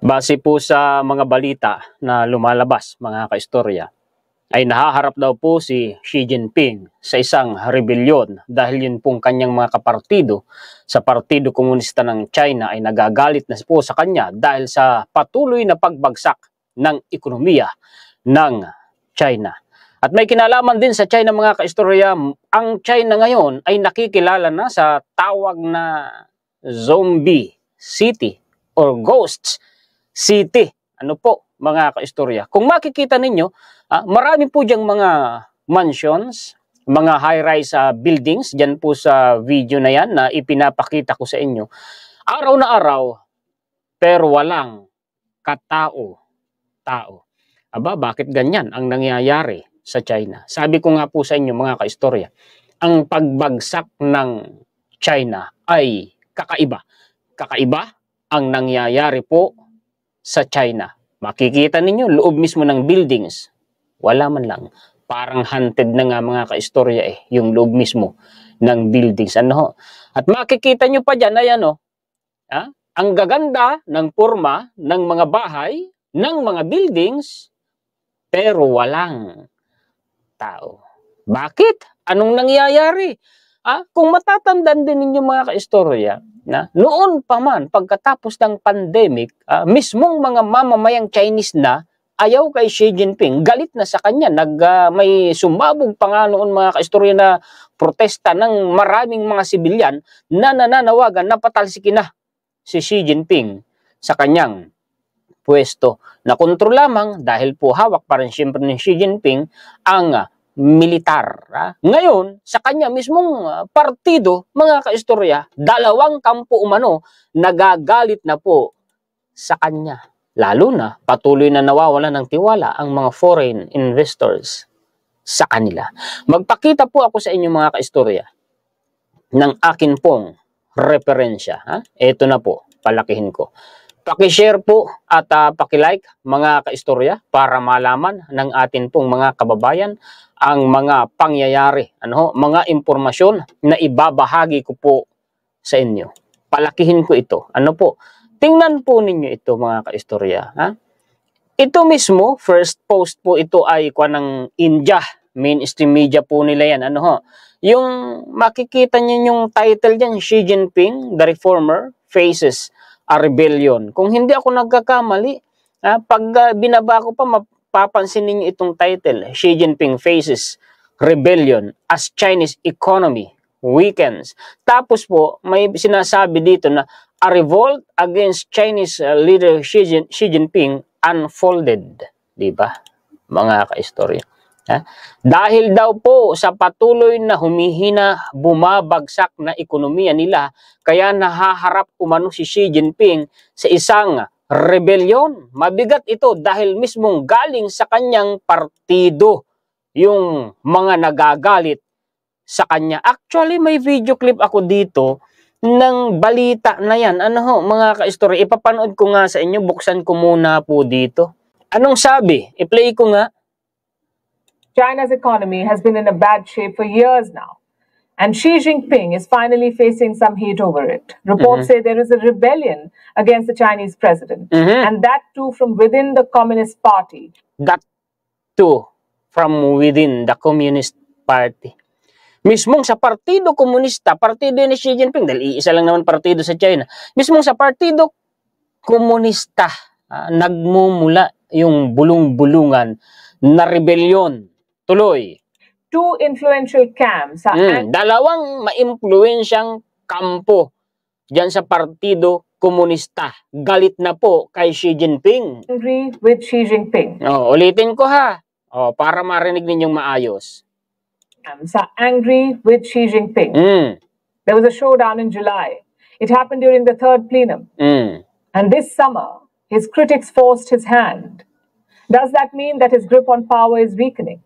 Base po sa mga balita na lumalabas, mga kaistorya, ay nahaharap daw po si Xi Jinping sa isang rebelyon dahil yun pong kanyang mga kapartido sa Partido Komunista ng China ay nagagalit na po sa kanya dahil sa patuloy na pagbagsak ng ekonomiya ng China. At may kinalaman din sa China, mga kaistorya, ang China ngayon ay nakikilala na sa tawag na zombie city or ghost city. Ano po, mga kaistorya? Kung makikita ninyo, marami po diyang mga mansions, mga high-rise buildings, dyan po sa video na yan na ipinapakita ko sa inyo. Araw na araw, pero walang katao-tao. Aba, bakit ganyan ang nangyayari sa China? Sabi ko nga po sa inyo, mga kaistorya, ang pagbagsak ng China ay kakaiba. Kakaiba ang nangyayari po sa China. Makikita ninyo, loob mismo ng buildings, wala man lang. Parang haunted na nga, mga kaistorya yung loob mismo ng buildings. Ano? At makikita nyo pa dyan, ayan ang gaganda ng porma ng mga bahay, ng mga buildings, pero walang tao. Bakit? Anong nangyayari? Kung matatandaan din ninyo, mga kaistorya, noon pa man, pagkatapos ng pandemic, mismong mga mamamayang Chinese na ayaw kay Xi Jinping, galit na sa kanya. May sumabog pa nga noon, mga kaistorya, na protesta ng maraming mga sibilyan na nananawagan na patalsikin na si Xi Jinping sa kanyang pwesto. Na kontrol lamang dahil po hawak pa rin siyempre ni Xi Jinping ang militar. Ngayon, sa kanya mismong partido, mga kaistorya, dalawang kampo umano, nagagalit na po sa kanya. Lalo na, patuloy na nawawala ng tiwala ang mga foreign investors sa kanila. Magpakita po ako sa inyo, mga kaistorya, ng akin pong referensya. Ito na po, palakihin ko. Paki-share po at paki-like, mga kaistorya, para malaman ng atin pong mga kababayan ang mga pangyayari, mga impormasyon na ibabahagi ko po sa inyo. Palakihin ko ito. Tingnan po ninyo ito, mga kaistorya. Ito mismo, first post po ito ay ng India. Mainstream media po nila yan. Yung makikita niyo yung title dyan, Xi Jinping, the Reformer, faces a rebellion. Kung hindi ako nagkakamali, pag binaba ko pa, mapapansin ninyo itong title, Xi Jinping faces rebellion as Chinese economy weakens. Tapos po, may sinasabi dito na a revolt against Chinese leader Xi Jinping unfolded. Diba, mga kaistorya? Dahil daw po sa patuloy na humihina, bumabagsak na ekonomiya nila, kaya nahaharap umano si Xi Jinping sa isang rebellion. Mabigat ito dahil mismong galing sa kanyang partido yung mga nagagalit sa kanya. Actually, may video clip ako dito ng balita na yan. Mga kaistorya, ipapanood ko nga sa inyo. Buksan ko muna po dito. Anong sabi? I-play ko nga. China's economy has been in a bad shape for years now, and Xi Jinping is finally facing some heat over it. Reports say there is a rebellion against the Chinese president, and that too from within the Communist Party. That too from within the Communist Party. Mismong sa Partido Komunista, partido ni Xi Jinping, dahil iisa lang naman partido sa China, mismong sa Partido Komunista, nagmumula yung bulung-bulungan na rebellion. Tuloy. Two influential camps. Dalawang maimpluwensyang kampo diyan sa Partido Komunista. Galit na po kay Xi Jinping. Angry with Xi Jinping. Ulitin ko para marinig ninyong maayos. Angry with Xi Jinping. There was a showdown in July. It happened during the third plenum. And this summer, his critics forced his hand. Does that mean that his grip on power is weakening?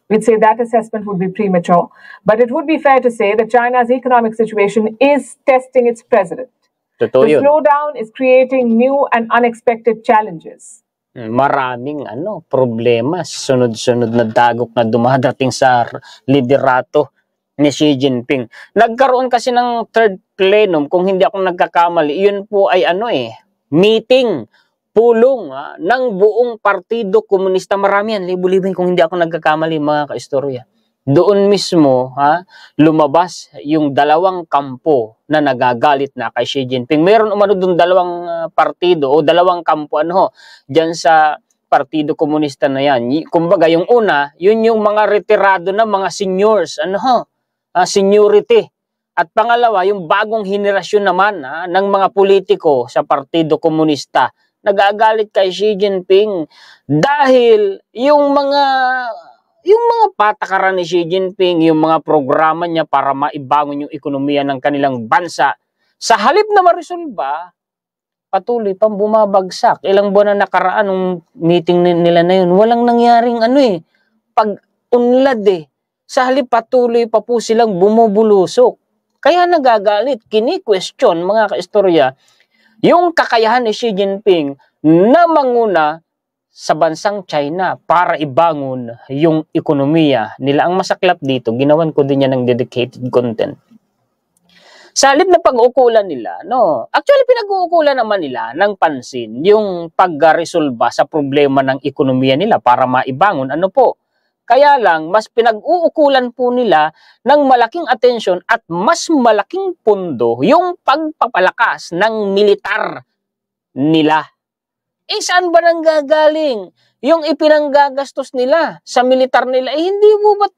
We'd say that assessment would be premature, but it would be fair to say that China's economic situation is testing its president. The slowdown is creating new and unexpected challenges. Maraming problema, sunod-sunod na dagok na dumadating sa liderato ni Xi Jinping. Nagkaroon kasi ng third plenum, kung hindi ako nagkakamali, yun po ay meeting pulong ng buong Partido Komunista. Marami yan, libo-libo kung hindi ako nagkakamali mga kaistorya. Doon mismo lumabas yung dalawang kampo na nagagalit na kay Xi Jinping. Meron umano doon dalawang partido o dalawang kampo diyan sa Partido Komunista na yan. Kumbaga yung una, yun yung mga retirado na mga seniors, seniority. At pangalawa, yung bagong henerasyon naman ng mga politiko sa Partido Komunista. Nagagalit kay Xi Jinping dahil yung mga patakaran ni Xi Jinping, yung mga programa niya para maibangon yung ekonomiya ng kanilang bansa, sa halip na maresolba, patuloy pang bumabagsak. Ilang buwan na nakaraan ng meeting nila na yun, walang nangyaring pag-unlad Sa halip patuloy pa po silang bumubulusok. Kaya nagagalit, kini-question mga kaistorya, yung kakayahan ni Xi Jinping na manguna sa bansang China para ibangon yung ekonomiya nila. Ang masaklap dito, ginawan ko din yan ng dedicated content. Sa halip na pag-uukulan nila, actually pinag-uukulan naman nila ng pansin yung pag-resolba sa problema ng ekonomiya nila para maibangon. Kaya lang, mas pinag-uukulan po nila ng malaking atensyon at mas malaking pundo yung pagpapalakas ng militar nila. Saan ba nang gagaling yung ipinanggagastos nila sa militar nila? Hindi mo ba't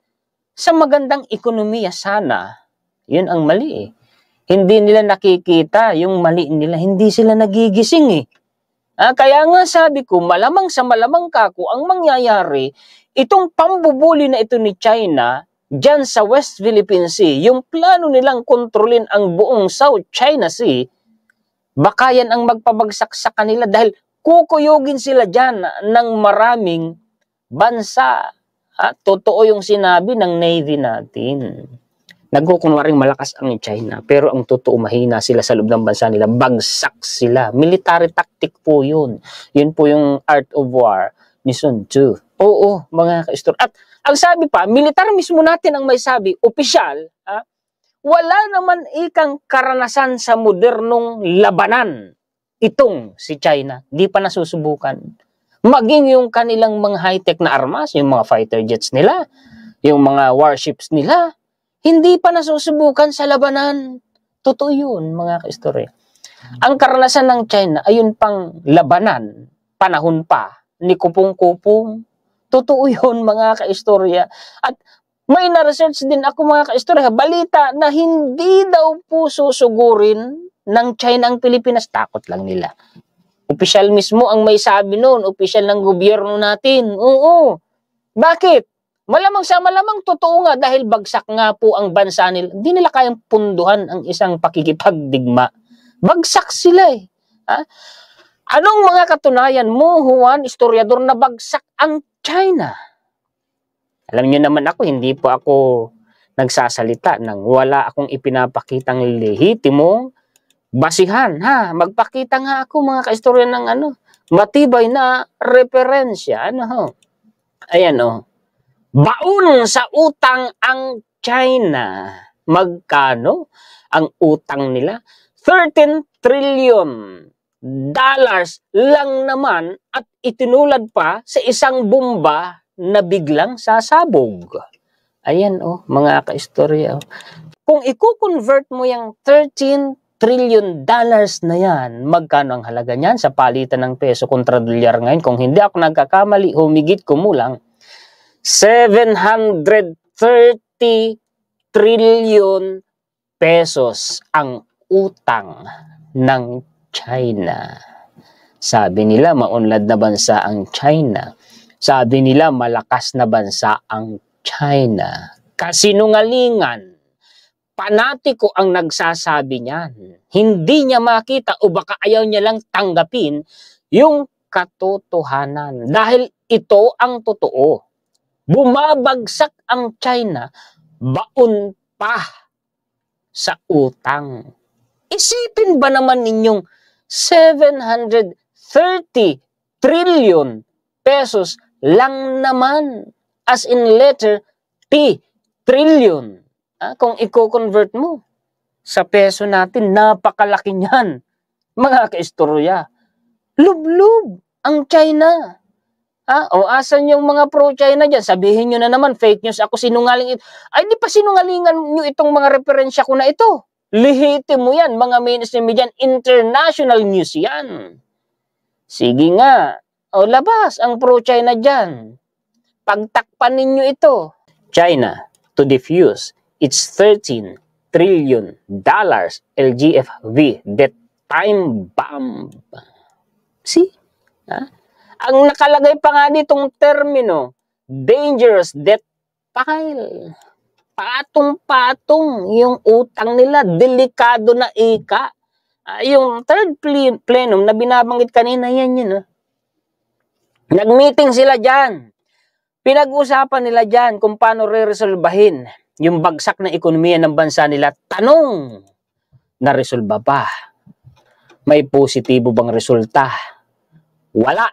sa magandang ekonomiya sana? Yun ang mali Hindi nila nakikita yung mali nila. Hindi sila nagigising Kaya nga sabi ko, malamang sa malamang kako ang mangyayari, itong pambubuli na ito ni China dyan sa West Philippine Sea, yung plano nilang kontrolin ang buong South China Sea, baka yan ang magpabagsak sa kanila dahil kukuyugin sila dyan ng maraming bansa. Totoo yung sinabi ng Navy natin. Nagkukunwaring malakas ang China, pero ang totoo mahina sila sa loob ng bansa nila. Bagsak sila. Military tactic po yun. Yun po yung art of war ni Sun Tzu. Oo, mga kaistor. At ang sabi pa, militar mismo natin ang may sabi, opisyal, wala naman ikang karanasan sa modernong labanan. Itong si China, di pa nasusubukan. Maging yung kanilang mga high-tech na armas, yung mga fighter jets nila, yung mga warships nila, hindi pa nasusubukan sa labanan. Totoo yun, mga kaistorya. Ang karanasan ng China ayun pang labanan, panahon pa, ni kupong-kupong. Totoo yun, mga kaistorya. At may na-research din ako, mga kaistorya, balita na hindi daw po susugurin ng China ang Pilipinas. Takot lang nila. Opisyal mismo ang may sabi noon, opisyal ng gobyerno natin. Oo. Bakit? Malamang sa malamang totoo nga dahil bagsak nga po ang bansa nila. Hindi nila kayang punduhan ang isang pakikipagdigma. Bagsak sila Anong mga katunayan mo, Juan, historiador, na bagsak ang China? Alam niyo naman ako, hindi po ako nagsasalita nang wala akong ipinapakitang lehitimong basihan. Magpakita nga ako, mga kaistorya, ng matibay na referensya. Ayan Baon sa utang ang China. Magkano ang utang nila? $13 trillion lang naman at itinulad pa sa isang bomba na biglang sasabog. Ayan mga kaistorya. Kung i-convert mo yung $13 trillion na yan, magkano ang halaga niyan sa palitan ng peso kontra dolyar ngayon? Kung hindi ako nagkakamali, humigit kumulang 730 trillion pesos ang utang ng China. Sabi nila maunlad na bansa ang China. Sabi nila malakas na bansa ang China. Kasinungalingan. Panatiko ang nagsasabi niyan. Hindi niya makita o baka ayaw niya lang tanggapin yung katotohanan. Dahil ito ang totoo. Bumabagsak ang China, baon pa sa utang. Isipin ba naman ninyong 730 trillion pesos lang naman, as in letter T, trillion. Kung i-convert mo sa peso natin, napakalaki niyan, mga kaistorya. Lublub ang China. O asan yung mga pro-China dyan? Sabihin nyo na naman, fake news ako, sinungaling ito. Ay, di pa sinungalingan nyo itong mga referensya ko na ito. Lihitin mo yan, mga mainstream media, international news yan. Sige nga, labas ang pro-China dyan. Pagtakpan ninyo ito. China to defuse its $13 trillion LGFV debt time bomb. See? Ang nakalagay pa nga ditong termino, dangerous debt pile. Patong-patong yung utang nila, delikado na ika. Yung third plenum na binabanggit kanina, yan yun. Nag-meeting sila dyan. Pinag-usapan nila dyan kung paano re-resolbahin yung bagsak na ekonomiya ng bansa nila. Tanong, na-resolba ba? May positibo bang resulta? Wala.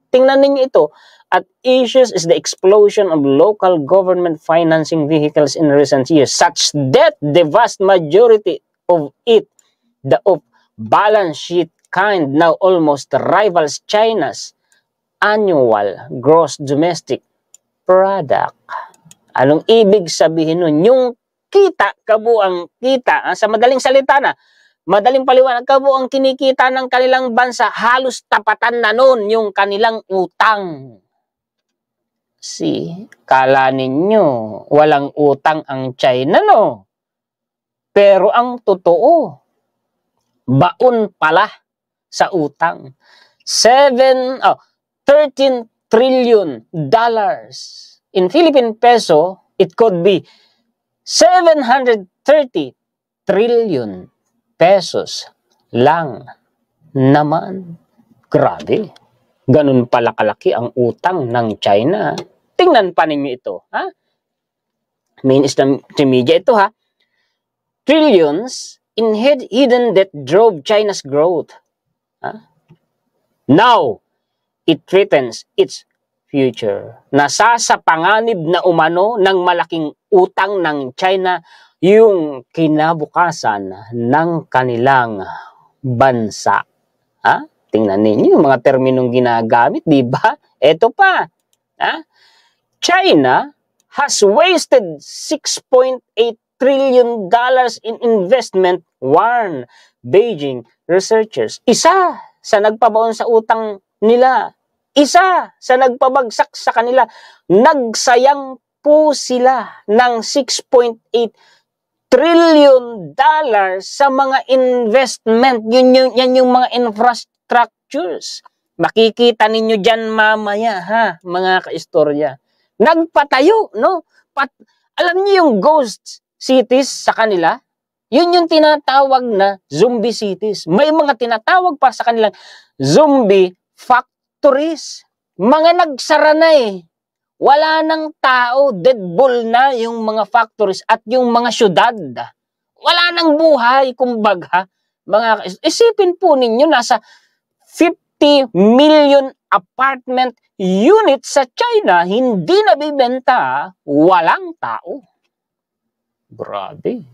Tingnan ninyo ito. At issues is the explosion of local government financing vehicles in recent years, such that the vast majority of it, the balance sheet kind, now almost rivals China's annual gross domestic product. Anong ibig sabihin nun? Yung kita, kabuang kita, sa madaling salita na, madaling paliwanag, kabuang kinikita ng kanilang bansa, halos tapatan na nun yung kanilang utang. Kala ninyo, walang utang ang China, no? Pero ang totoo, baon pala sa utang. $13 trillion. In Philippine peso, it could be 730 trillion pesos lang naman. Grabe. Ganun pala kalaki ang utang ng China. Tingnan pa ninyo ito. Mainstream media ito, Trillions in hidden debt drove China's growth. Now, it threatens its future. Nasasapanganib na umano ng malaking utang ng China yung kinabukasan ng kanilang bansa. Tingnan ninyo yung mga terminong ginagamit, di ba? Ito pa. China has wasted $6.8 trillion in investment, warn Beijing researchers. Isa sa nagpabaon sa utang nila. Isa sa nagpabagsak sa kanila. Nagsayang po sila ng $6.8 trillion sa mga investment. Yan yung mga infrastructures. Makikita ninyo dyan mamaya, mga kaistorya. Nagpatayo, no? Alam niyo yung ghost cities sa kanila? Yun yung tinatawag na zombie cities. May mga tinatawag pa sa kanilang zombie factories. Mga nagsara na Wala nang tao, deadball na yung mga factories at yung mga syudad. Wala nang buhay, kumbaga. Isipin po ninyo, nasa 50 million apartment units sa China, hindi nabibenta, walang tao. Grabe.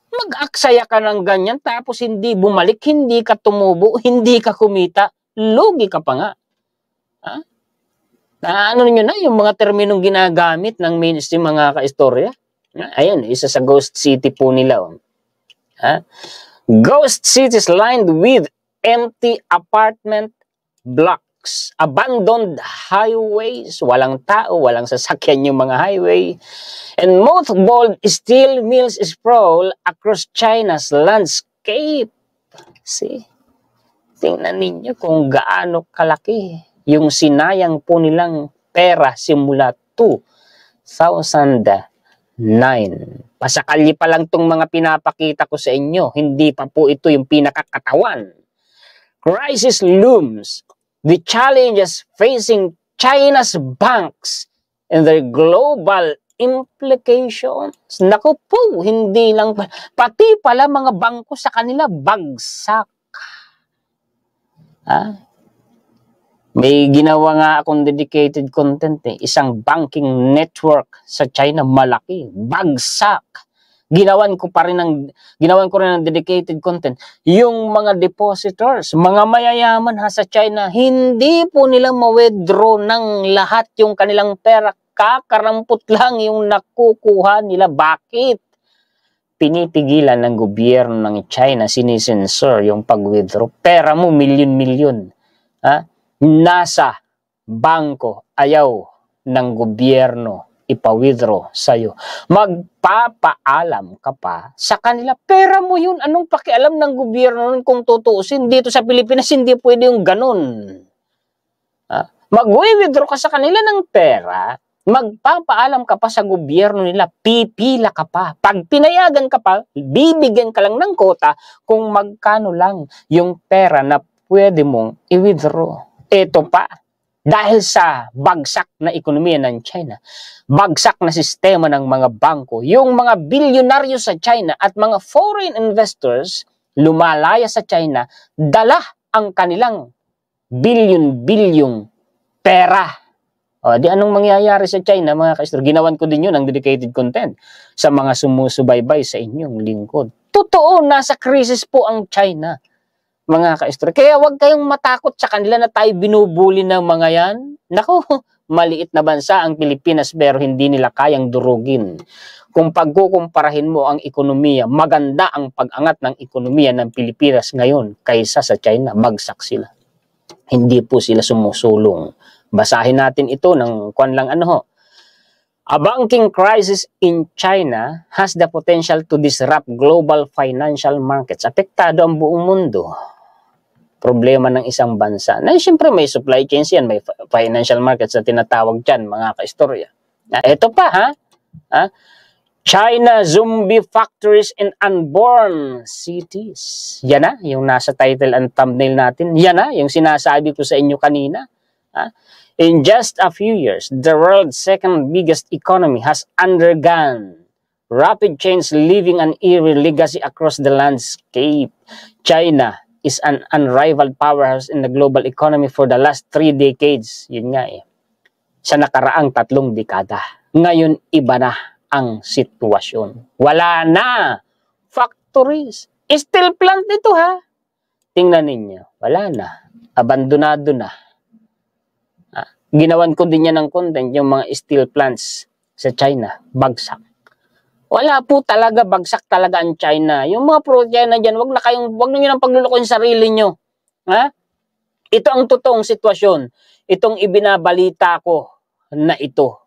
Mag-aksaya ka ng ganyan, tapos hindi bumalik, hindi ka tumubo, hindi ka kumita, lugi ka pa nga. Ano nyo na yung mga terminong ginagamit ng mainstream mga kaistorya? Ayun, isa sa ghost city po nila. Ghost cities lined with empty apartment blocks, abandoned highways, walang tao, walang sasakyan yung mga highway, and mothballed steel mills sprawl across China's landscape. Tingnan ninyo kung gaano kalaki yung sinayang po nilang pera simula 2009. Pasakali pa lang itong mga pinapakita ko sa inyo. Hindi pa po ito yung pinakakatawan. Crisis looms. The challenges facing China's banks and their global implications. Naku po, hindi lang, pati pala mga bangko sa kanila bagsak. May ginawa nga akong dedicated content Isang banking network sa China, malaki, bagsak. Ginawan ko rin ng dedicated content. Yung mga depositors, mga mayayaman sa China, hindi po nila ma-withdraw ng lahat yung kanilang pera. Kakarampot lang yung nakukuha nila. Bakit? Pinipigilan ng gobyerno ng China, sinisensor yung pag-withdraw. Pera mo, milyon-milyon. Nasa bangko, ayaw ng gobyerno ipa-withdraw sa'yo. Magpapaalam ka pa sa kanila. Pera mo yun. Anong pakialam ng gobyerno nun kung tutuusin? Dito sa Pilipinas, hindi pwede yung ganun. Mag-withdraw ka sa kanila ng pera, magpapaalam ka pa sa gobyerno nila, pipila ka pa. Pag pinayagan ka pa, bibigyan ka lang ng kota kung magkano lang yung pera na pwede mong i-withdraw. Ito pa. Dahil sa bagsak na ekonomiya ng China, bagsak na sistema ng mga bangko, yung mga bilyonaryo sa China at mga foreign investors lumalaya sa China, dala ang kanilang bilyon-bilyong pera. Di anong mangyayari sa China, mga ka-istor? Ginawan ko din yun ang dedicated content sa mga sumusubaybay sa inyong lingkod. Totoo, nasa krisis po ang China, mga ka-istor. Kaya huwag kayong matakot sa kanila na tayo binubuli ng mga yan. Naku, maliit na bansa ang Pilipinas pero hindi nila kayang durugin. Kung pagkukumparahin mo ang ekonomiya, maganda ang pag-angat ng ekonomiya ng Pilipinas ngayon kaysa sa China. Bagsak sila. Hindi po sila sumusulong. Basahin natin ito ng A banking crisis in China has the potential to disrupt global financial markets. Apektado ang buong mundo. Problema ng isang bansa. Na siyempre may supply chains yan, may financial markets na tinatawag dyan, mga ka-istorya. Ito pa, China zombie factories in unborn cities. Yan na, yung nasa title and thumbnail natin. Yan na, yung sinasabi ko sa inyo kanina. In just a few years, the world's second biggest economy has undergone rapid change, leaving an eerie legacy across the landscape. China is an unrivaled powerhouse in the global economy for the last 3 decades. Yun nga sa nakaraang 3 dekada. Ngayon, iba na ang sitwasyon. Wala na factories. Steel plant ito, Tingnan ninyo. Wala na. Abandonado na. Ginawan ko din yan ng content, yung mga steel plants sa China. Bagsak. Wala po talaga, bagsak talaga ang China. Yung mga pro-China dyan, wag na nyo nang paglulukoy yung sarili nyo. Ito ang totoong sitwasyon. Itong ibinabalita ko na ito.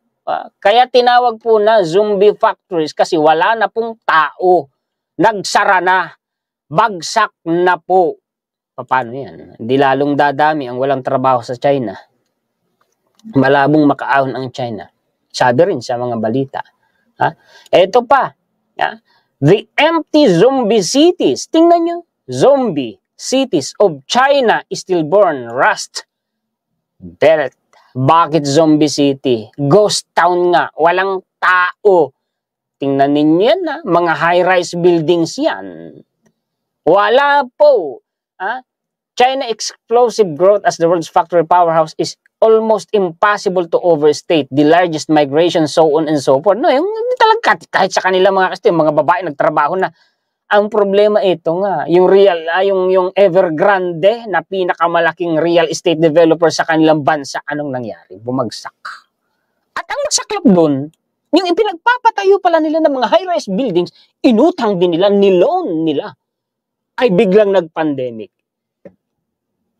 Kaya tinawag po na zombie factories kasi wala na pong tao. Nagsara na. Bagsak na po. Paano yan? Hindi lalong dadami ang walang trabaho sa China. Malabong makaahon ang China. Sabi rin sa mga balita. Ito pa. The empty zombie cities. Tingnan nyo. Zombie cities of China stillborn rust belt. Bakit zombie city? Ghost town nga. Walang tao. Tingnan ninyo yan, mga high-rise buildings yan. Wala po. China explosive growth as the world's factory powerhouse is almost impossible to overstate. The largest migration, so on and so forth. No, yung talaga kahit sa kanila mga babae nagtrabaho na. Ang problema ito nga, yung yung Evergrande na pinakamalaking real estate developer sa kanilang bansa, anong nangyari? Bumagsak. At ang masaklap doon, yung ipinagpapatayo pala nila ng mga high-rise buildings, inutang din nila, niloan nila, ay biglang nag-pandemic.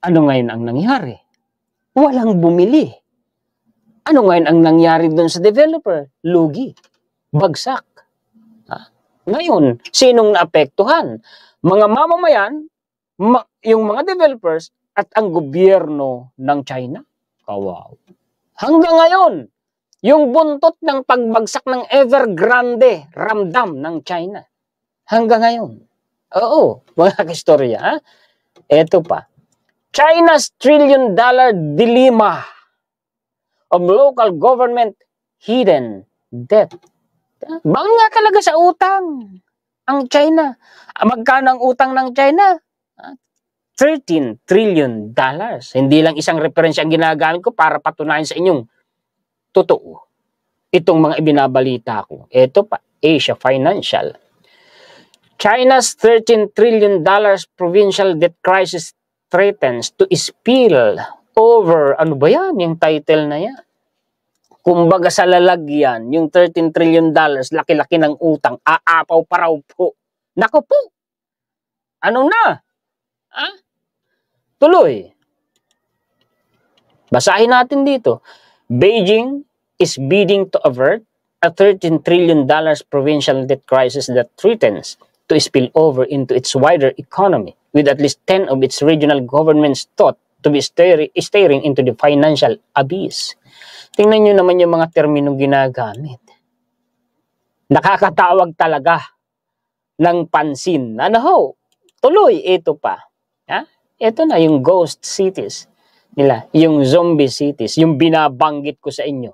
Ano ngayon ang nangyari? Walang bumili. Ano ngayon ang nangyari doon sa developer? Lugi. Bagsak. Ngayon, sinong naapektuhan? Mga mamamayan, yung mga developers, at ang gobyerno ng China. Kawaw. Hanggang ngayon, yung buntot ng pagbagsak ng Evergrande, ramdam ng China. Hanggang ngayon. Oo, mga kastorya. Ito pa. China's $1 trillion dilemma of local government hidden debt. Bangga talaga sa utang ang China. Magkano ang utang ng China? $13 trillion. Hindi lang isang referensya ang ginagamit ko para patunayan sa inyong totoo. Itong mga ibinabalita ko. Ito pa, Asia Financial. China's $13 trillion provincial debt crisis threatens to spill over. Ano ba yan? Yung title na yan. Kumbaga sa lalagyan, yung $13 trillion, laki-laki ng utang, aapaw pa raw po. Naku po! Ano na? Ha? Tuloy. Basahin natin dito. Beijing is bidding to avert a $13 trillion provincial debt crisis that threatens to spill over into its wider economy, with at least 10 of its regional governments thought to be staring into the financial abyss. Tingnan nyo naman yung mga terminong ginagamit. Nakakatawag talaga ng pansin. Ano ho? Tuloy, ito pa. Ha? Ito na yung ghost cities nila, yung zombie cities, yung binabanggit ko sa inyo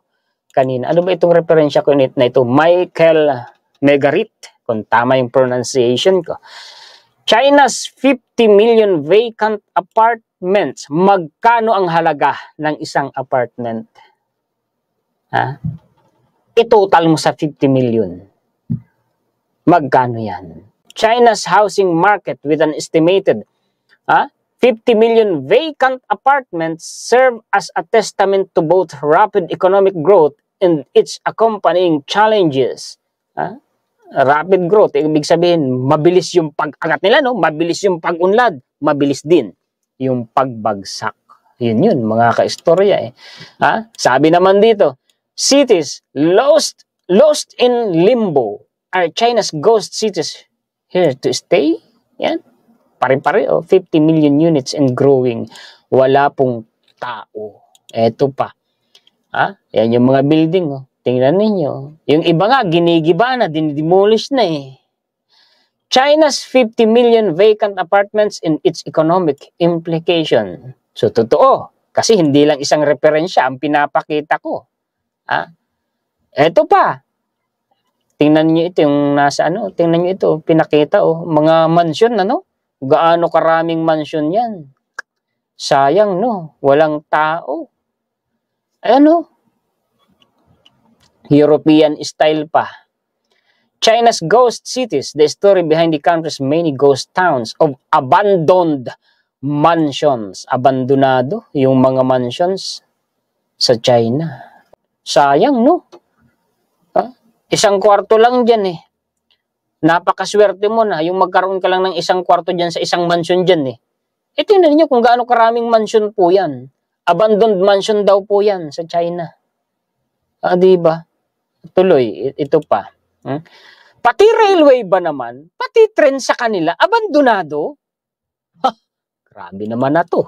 kanina. Ano ba itong referensya ko na ito? Michael Megarit, kung tama yung pronunciation ko. China's 50 million vacant apartments. Magkano ang halaga ng isang apartment? Ha? I-total mo sa 50 million. Magkano yan? China's housing market with an estimated 50 million vacant apartments serve as a testament to both rapid economic growth and its accompanying challenges. Rapid growth, ibig sabihin, mabilis yung pag-angat nila, no? Mabilis yung pag-unlad, mabilis din yung pagbagsak. Yun, mga kaistorya eh. Sabi naman dito, cities lost in limbo. Are China's ghost cities here to stay? Yan. Pare-pare, 50 million units and growing. Wala pong tao. Eto pa. Yan yung mga building. Tingnan ninyo. Yung iba nga, ginigiba na, dinidemolish na eh. China's 50 million vacant apartments in its economic implication. So, totoo. Kasi hindi lang isang referensya ang pinapakita ko. Eto pa. Tingnan niyo ito yung nasa tingnan niyo ito, pinakita mga mansion gaano karaming mansion yan. Sayang walang tao. European style pa. China's ghost cities, the story behind the country's many ghost towns of abandoned mansions. Abandonado yung mga mansions sa China. Sayang Isang kwarto lang dyan eh. Napakaswerte mo na yung magkaroon ka lang ng isang kwarto dyan sa isang mansion dyan eh. Tingnan niyo kung gaano karaming mansion po yan. Abandoned mansion daw po yan sa China. Diba? Tuloy, ito pa. Pati railway ba naman? Pati tren sa kanila, abandonado? Grabe naman na to.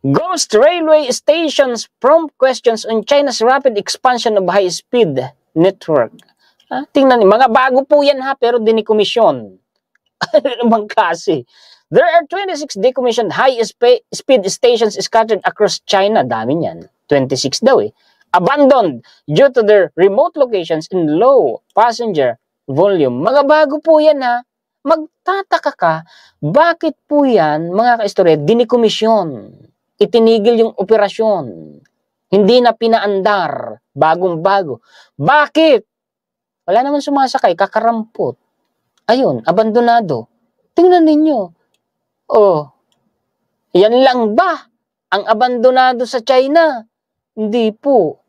Ghost railway stations prompt questions on China's rapid expansion of high-speed network. Tingnan niyo, mga bago po yan pero dinikomisyon. Ano naman kasi? There are 26 decommissioned high-speed stations scattered across China. Dami niyan. 26 daw eh. Abandoned due to their remote locations and low passenger volume. Mga bago po yan Magtataka ka, bakit po yan, mga kaistorya, dinikomisyon. Itinigil yung operasyon. Hindi na pinaandar. Bagong-bago. Bakit? Wala naman sumasakay, kakarampot. Ayun, abandonado. Tingnan ninyo. Yan lang ba ang abandonado sa China? Hindi po.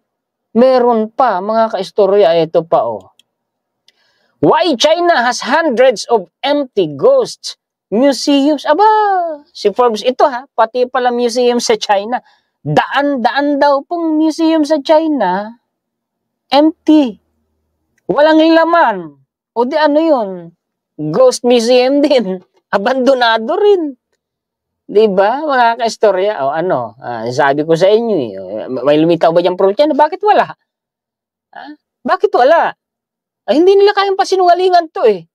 Meron pa, mga kaistorya. Ito pa, Why China has hundreds of empty ghost museums? Aba, si Forbes ito pati pala museum sa China. Daan-daan daw pong museum sa China. Empty. Walang laman. O di ano yun? Ghost museum din. Abandonado rin. Diba, mga kaistorya? Sabi ko sa inyo may lumitaw ba diyang probinsya? Bakit wala? Bakit wala? Hindi nila kayang pasinungalingan to eh.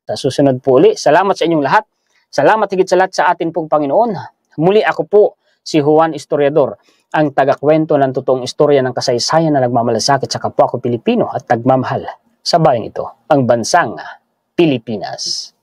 Sa susunod po ulit, salamat sa inyong lahat. Salamat higit sa lahat sa atin pong Panginoon. Muli ako po, si Juan Historiador, ang tagakwento ng totoong istorya ng kasaysayan na nagmamalasakit sa kapwa ko Pilipino at nagmamahal sa bayang ito, ang bansang Pilipinas.